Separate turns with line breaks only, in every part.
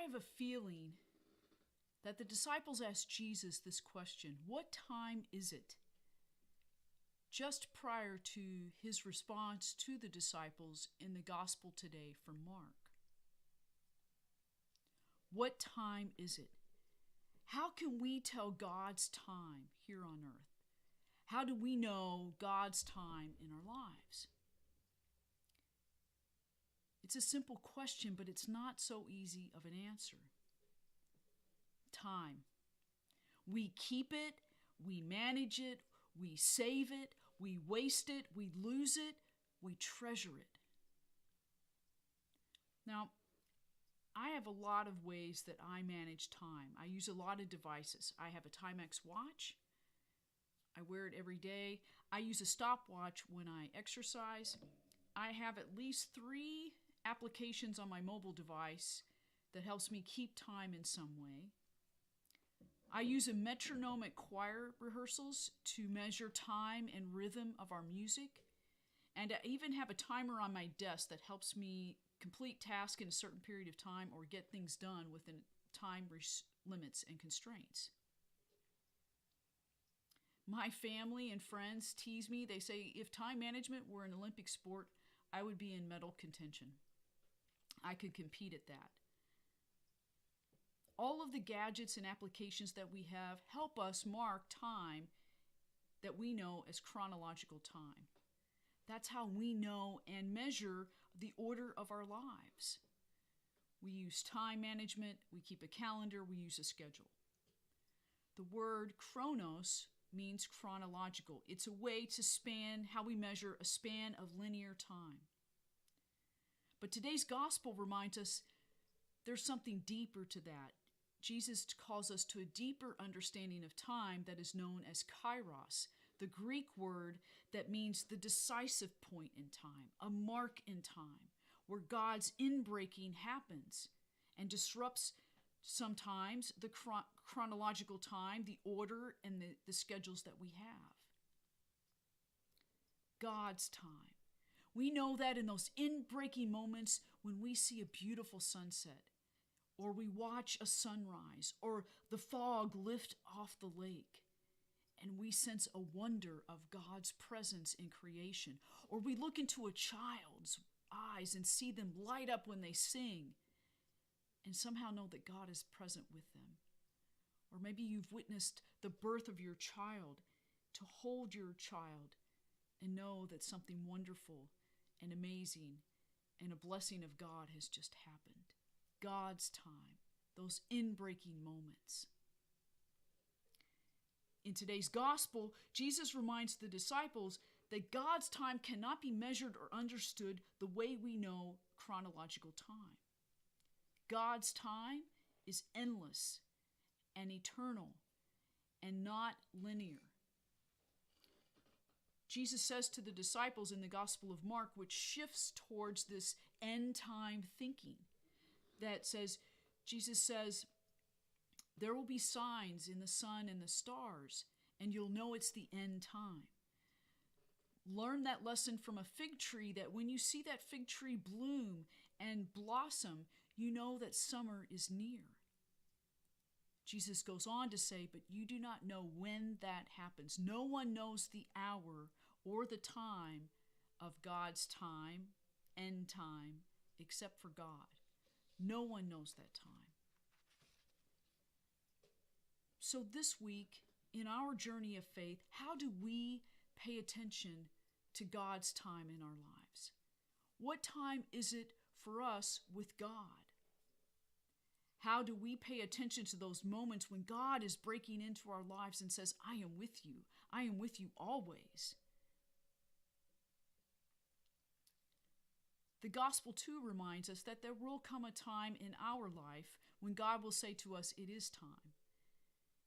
have a feeling that the disciples asked Jesus this question, "What time is it?" just prior to his response to the disciples in the gospel today from Mark. What time is it? How can we tell God's time here on earth? How do we know God's time in our lives? It's a simple question, but it's not so easy of an answer. Time. We keep it, we manage it, we save it, we waste it, we lose it, we treasure it. Now, I have a lot of ways that I manage time. I use a lot of devices. I have a Timex watch. I wear it every day. I use a stopwatch when I exercise. I have at least 3 applications on my mobile device that helps me keep time in some way. I use a metronome at choir rehearsals to measure time and rhythm of our music. And I even have a timer on my desk that helps me complete tasks in a certain period of time or get things done within time limits and constraints. My family and friends tease me. They say if time management were an Olympic sport, I would be in medal contention. I could compete at that. All of the gadgets and applications that we have help us mark time that we know as chronological time. That's how we know and measure the order of our lives. We use time management, we keep a calendar, we use a schedule. The word chronos means chronological. It's a way to span how we measure a span of linear time. But today's gospel reminds us there's something deeper to that. Jesus calls us to a deeper understanding of time that is known as kairos, the Greek word that means the decisive point in time, a mark in time, where God's inbreaking happens and disrupts sometimes the chronological time, the order, and the schedules that we have. God's time. We know that in those inbreaking moments when we see a beautiful sunset, or we watch a sunrise, or the fog lift off the lake, and we sense a wonder of God's presence in creation, or we look into a child's eyes and see them light up when they sing, and somehow know that God is present with them. Or maybe you've witnessed the birth of your child, to hold your child and know that something wonderful and amazing and a blessing of God has just happened. God's time, those inbreaking moments. In today's gospel, Jesus reminds the disciples that God's time cannot be measured or understood the way we know chronological time. God's time is endless and eternal and not linear. Jesus says to the disciples in the Gospel of Mark, which shifts towards this end time thinking, that says, Jesus says, there will be signs in the sun and the stars, and you'll know it's the end time. Learn that lesson from a fig tree, that when you see that fig tree bloom and blossom, you know that summer is near. Jesus goes on to say, but you do not know when that happens. No one knows the hour or the time of God's time, end time, except for God. No one knows that time. So this week, in our journey of faith, how do we pay attention to God's time in our lives? What time is it for us with God? How do we pay attention to those moments when God is breaking into our lives and says, I am with you. I am with you always. The gospel too reminds us that there will come a time in our life when God will say to us, it is time.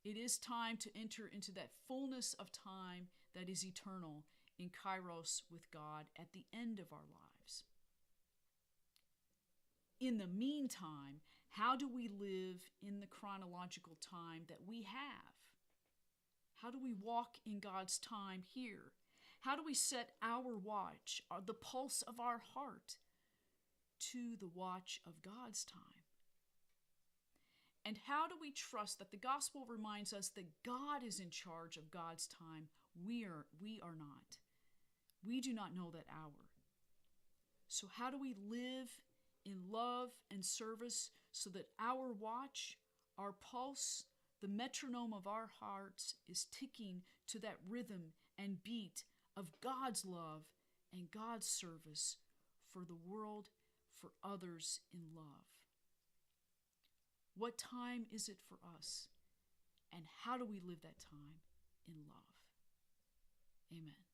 It is time to enter into that fullness of time that is eternal in kairos with God at the end of our lives. In the meantime, how do we live in the chronological time that we have? How do we walk in God's time here? How do we set our watch, the pulse of our heart, to the watch of God's time? And how do we trust that the gospel reminds us that God is in charge of God's time? We are not. We do not know that hour. So how do we live in love and service so that our watch, our pulse, the metronome of our hearts is ticking to that rhythm and beat of God's love and God's service for the world, for others in love? What time is it for us? And how do we live that time in love? Amen.